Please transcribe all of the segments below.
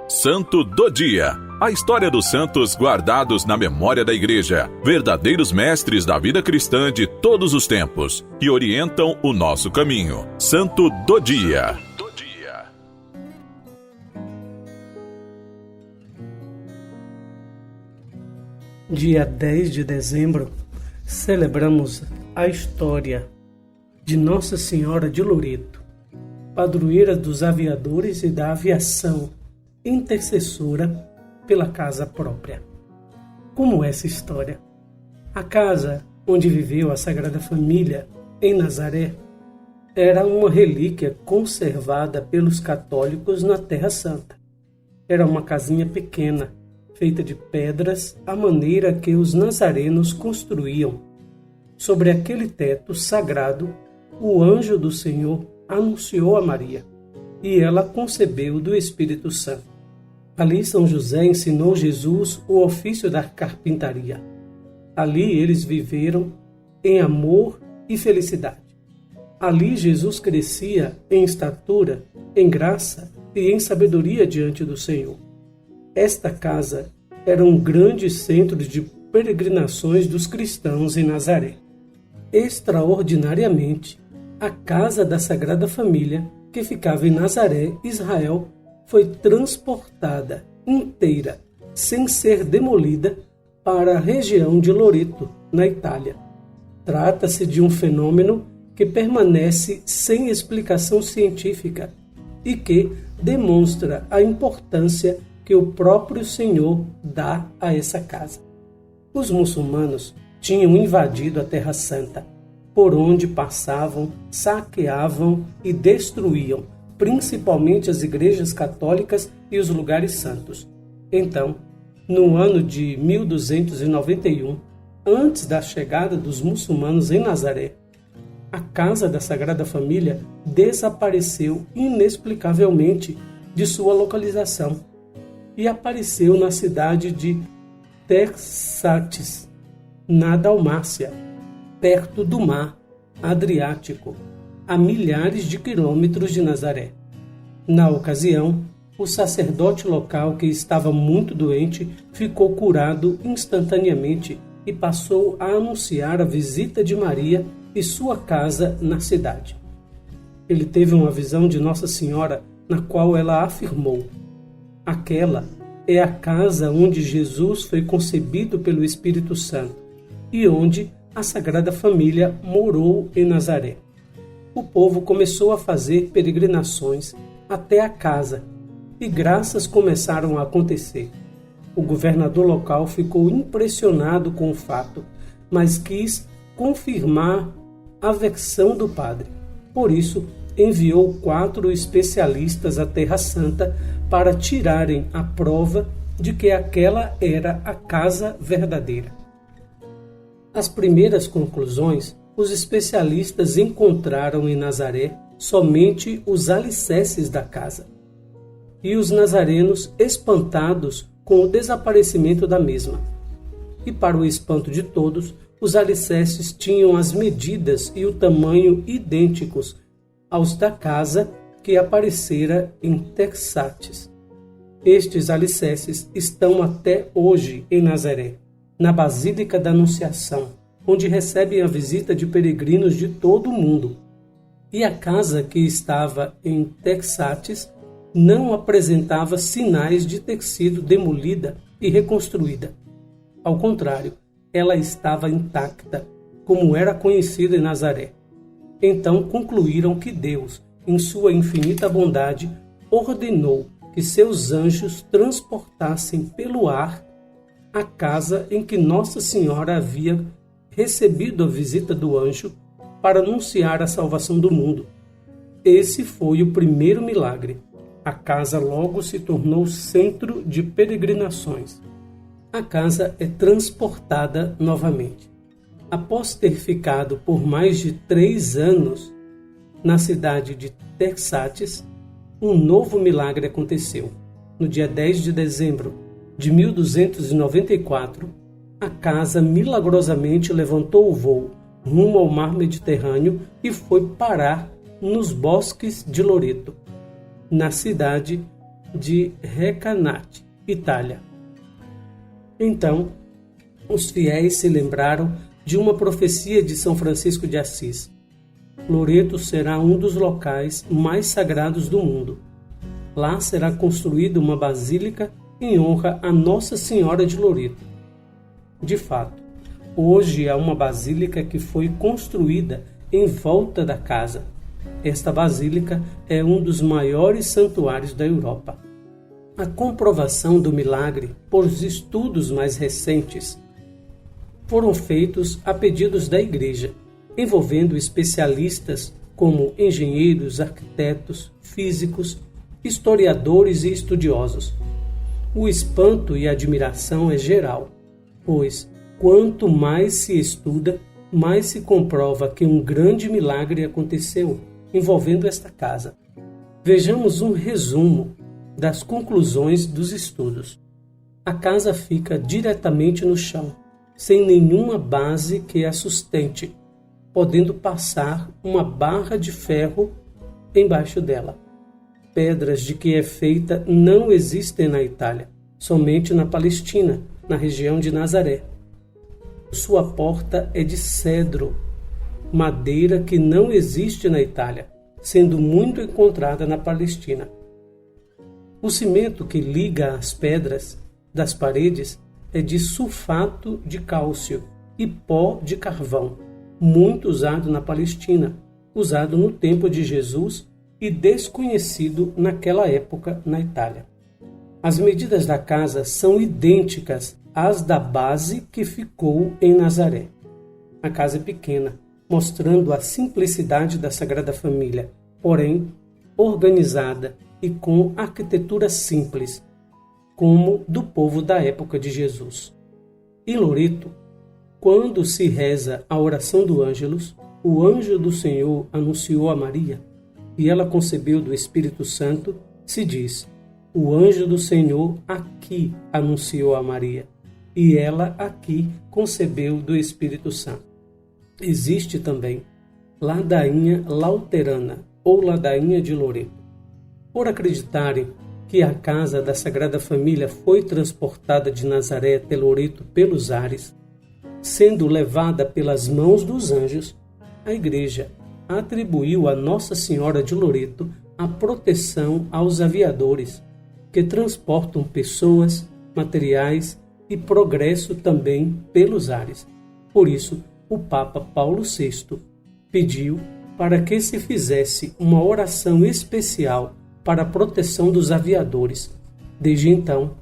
Santo do Dia. A história dos santos guardados na memória da Igreja, verdadeiros mestres da vida cristã de todos os tempos, que orientam o nosso caminho. Santo do Dia. Dia 10 de dezembro, celebramos a história de Nossa Senhora de Loreto, padroeira dos aviadores e da aviação, intercessora pela casa própria. Como é essa história? A casa onde viveu a Sagrada Família, em Nazaré, era uma relíquia conservada pelos católicos na Terra Santa. Era uma casinha pequena, feita de pedras, à maneira que os nazarenos construíam. Sobre aquele teto sagrado, o anjo do Senhor anunciou a Maria, e ela concebeu do Espírito Santo. Ali São José ensinou Jesus o ofício da carpintaria. Ali eles viveram em amor e felicidade. Ali Jesus crescia em estatura, em graça e em sabedoria diante do Senhor. Esta casa era um grande centro de peregrinações dos cristãos em Nazaré. Extraordinariamente, a casa da Sagrada Família, que ficava em Nazaré, Israel, foi transportada inteira, sem ser demolida, para a região de Loreto, na Itália. Trata-se de um fenômeno que permanece sem explicação científica e que demonstra a importância que o próprio Senhor dá a essa casa. Os muçulmanos tinham invadido a Terra Santa, por onde passavam, saqueavam e destruíam, principalmente as igrejas católicas e os lugares santos. Então, no ano de 1291, antes da chegada dos muçulmanos em Nazaré, a casa da Sagrada Família desapareceu inexplicavelmente de sua localização e apareceu na cidade de Texates, na Dalmácia, perto do mar Adriático, a milhares de quilômetros de Nazaré. Na ocasião, o sacerdote local, que estava muito doente, ficou curado instantaneamente e passou a anunciar a visita de Maria e sua casa na cidade. Ele teve uma visão de Nossa Senhora, na qual ela afirmou: aquela é a casa onde Jesus foi concebido pelo Espírito Santo e onde a Sagrada Família morou em Nazaré. O povo começou a fazer peregrinações até a casa e graças começaram a acontecer. O governador local ficou impressionado com o fato, mas quis confirmar a versão do padre. Por isso, enviou 4 especialistas à Terra Santa para tirarem a prova de que aquela era a casa verdadeira. As primeiras conclusões, os especialistas encontraram em Nazaré somente os alicerces da casa, e os nazarenos espantados com o desaparecimento da mesma. E para o espanto de todos, os alicerces tinham as medidas e o tamanho idênticos aos da casa que aparecera em Texates. Estes alicerces estão até hoje em Nazaré, na Basílica da Anunciação, onde recebem a visita de peregrinos de todo o mundo. E a casa que estava em Texates não apresentava sinais de ter sido demolida e reconstruída. Ao contrário, ela estava intacta, como era conhecida em Nazaré. Então concluíram que Deus, em sua infinita bondade, ordenou que seus anjos transportassem pelo ar a casa em que Nossa Senhora havia recebido a visita do anjo para anunciar a salvação do mundo. Esse foi o primeiro milagre. A casa logo se tornou centro de peregrinações. A casa é transportada novamente. Após ter ficado por mais de 3 anos na cidade de Texates, um novo milagre aconteceu. No dia 10 de dezembro de 1294, a casa milagrosamente levantou o voo rumo ao mar Mediterrâneo e foi parar nos bosques de Loreto. Na cidade de Recanati, Itália. Então, os fiéis se lembraram de uma profecia de São Francisco de Assis. Loreto será um dos locais mais sagrados do mundo. Lá será construída uma basílica em honra a Nossa Senhora de Loreto. De fato, hoje há uma basílica que foi construída em volta da casa. Esta basílica é um dos maiores santuários da Europa. A comprovação do milagre por estudos mais recentes foram feitos a pedidos da Igreja, envolvendo especialistas como engenheiros, arquitetos, físicos, historiadores e estudiosos. O espanto e a admiração é geral, pois quanto mais se estuda, mais se comprova que um grande milagre aconteceu envolvendo esta casa. Vejamos um resumo das conclusões dos estudos. A casa fica diretamente no chão, sem nenhuma base que a sustente, podendo passar uma barra de ferro embaixo dela. Pedras de que é feita não existem na Itália, somente na Palestina, na região de Nazaré. Sua porta é de cedro, madeira que não existe na Itália, sendo muito encontrada na Palestina. O cimento que liga as pedras das paredes é de sulfato de cálcio e pó de carvão, muito usado na Palestina, usado no tempo de Jesus e desconhecido naquela época na Itália. As medidas da casa são idênticas às da base que ficou em Nazaré. A casa é pequena, mostrando a simplicidade da Sagrada Família, porém organizada e com arquitetura simples, como do povo da época de Jesus. Em Loreto, quando se reza a oração do Ângelus, o anjo do Senhor anunciou a Maria, e ela concebeu do Espírito Santo, se diz: o anjo do Senhor aqui anunciou a Maria, e ela aqui concebeu do Espírito Santo. Existe também ladainha lauterana, ou ladainha de Loreto. Por acreditarem que a casa da Sagrada Família foi transportada de Nazaré até Loreto pelos ares, sendo levada pelas mãos dos anjos, a Igreja atribuiu a Nossa Senhora de Loreto a proteção aos aviadores, que transportam pessoas, materiais e progresso também pelos ares. Por isso, o Papa Paulo VI pediu para que se fizesse uma oração especial para a proteção dos aviadores. Desde então,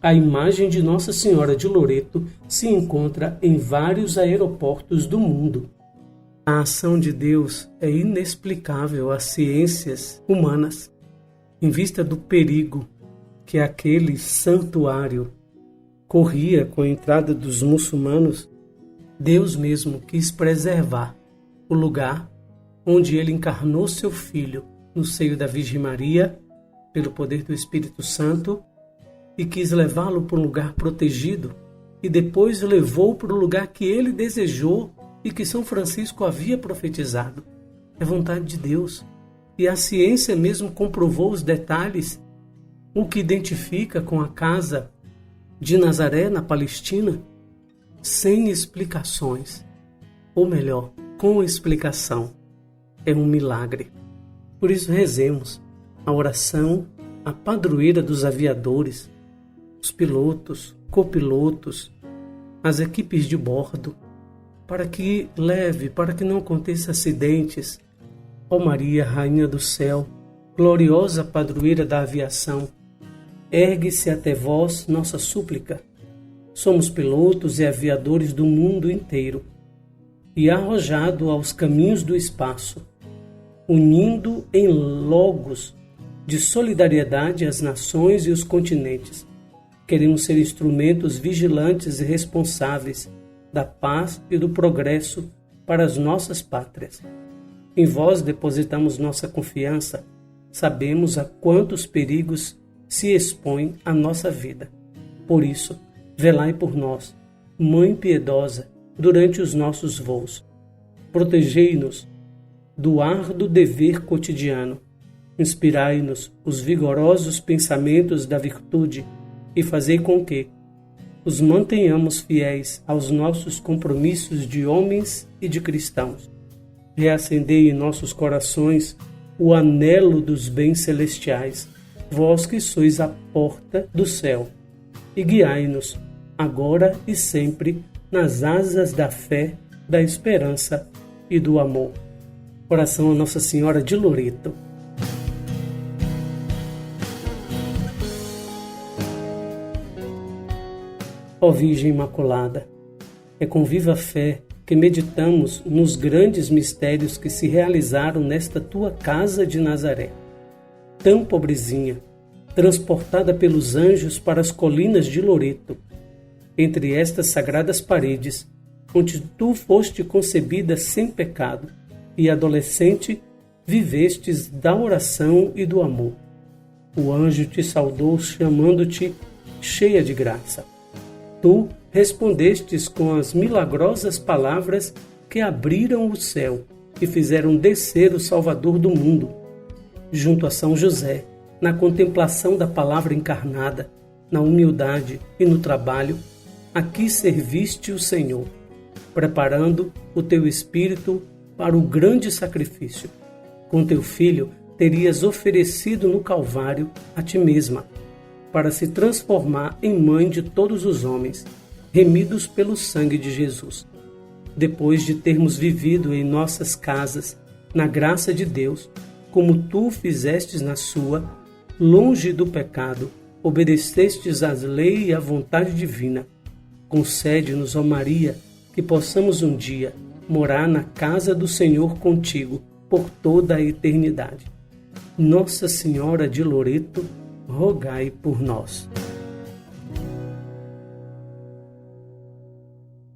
a imagem de Nossa Senhora de Loreto se encontra em vários aeroportos do mundo. A ação de Deus é inexplicável às ciências humanas, em vista do perigo que aquele santuário corria com a entrada dos muçulmanos. Deus mesmo quis preservar o lugar onde ele encarnou seu Filho no seio da Virgem Maria, pelo poder do Espírito Santo, e quis levá-lo para um lugar protegido, e depois levou para o lugar que ele desejou e que São Francisco havia profetizado. É vontade de Deus. E a ciência mesmo comprovou os detalhes, o que identifica com a casa de Nazaré, na Palestina, sem explicações. Ou melhor, com explicação. É um milagre. Por isso rezemos a oração, a padroeira dos aviadores, os pilotos, copilotos, as equipes de bordo, para que não aconteça acidentes. Ó Maria, Rainha do Céu, gloriosa padroeira da aviação, ergue-se até vós nossa súplica. Somos pilotos e aviadores do mundo inteiro, e arrojado aos caminhos do espaço, unindo em logos de solidariedade as nações e os continentes. Queremos ser instrumentos vigilantes e responsáveis da paz e do progresso para as nossas pátrias. Em vós depositamos nossa confiança, sabemos a quantos perigos se expõe a nossa vida. Por isso, velai por nós, Mãe piedosa, durante os nossos voos. Protegei-nos do árduo dever cotidiano Inspirai-nos os vigorosos pensamentos da virtude e fazei com que os mantenhamos fiéis aos nossos compromissos de homens e de cristãos. Reacendei em nossos corações o anelo dos bens celestiais, vós que sois a porta do céu, e guiai-nos, agora e sempre, nas asas da fé, da esperança e do amor. Oração a Nossa Senhora de Loreto. Ó Virgem Imaculada, é com viva fé que meditamos nos grandes mistérios que se realizaram nesta tua casa de Nazaré. Tão pobrezinha, transportada pelos anjos para as colinas de Loreto, entre estas sagradas paredes, onde tu foste concebida sem pecado, e adolescente vivestes da oração e do amor. O anjo te saudou chamando-te cheia de graça. Tu respondestes com as milagrosas palavras que abriram o céu e fizeram descer o Salvador do mundo. Junto a São José, na contemplação da palavra encarnada, na humildade e no trabalho, aqui serviste o Senhor, preparando o teu espírito para o grande sacrifício. Com teu filho terias oferecido no Calvário a ti mesma, para se transformar em mãe de todos os homens, remidos pelo sangue de Jesus. Depois de termos vivido em nossas casas, na graça de Deus, como tu fizestes na sua, longe do pecado, obedecestes às leis e à vontade divina. Concede-nos, ó Maria, que possamos um dia morar na casa do Senhor contigo por toda a eternidade. Nossa Senhora de Loreto, rogai por nós.